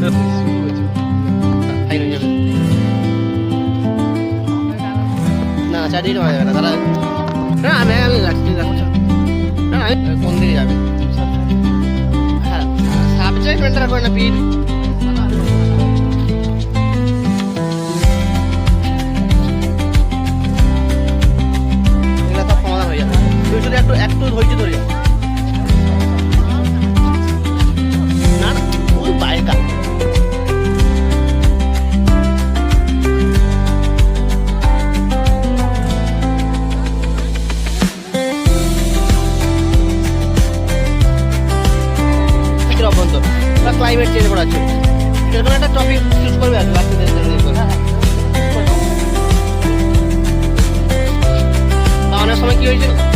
না চারদিকে মারা যাবে না তারা না আমি রাখছি না কোন দিকে যাবে হ্যাঁ সাবজেক্ট মেনটেন করে না পিঠ এগুলো সব সমাধান হয়ে যাবে তুই শুধু একটু ধৈর্য ধরে না না ওই বাইরে কাজ অভ্যন্তর বা ক্লাইমেট চেঞ্জ করা আছে সেরকম একটা টপিক চুজ করবে আর বাচ্চাদের অনেক সময় কি হয়েছিল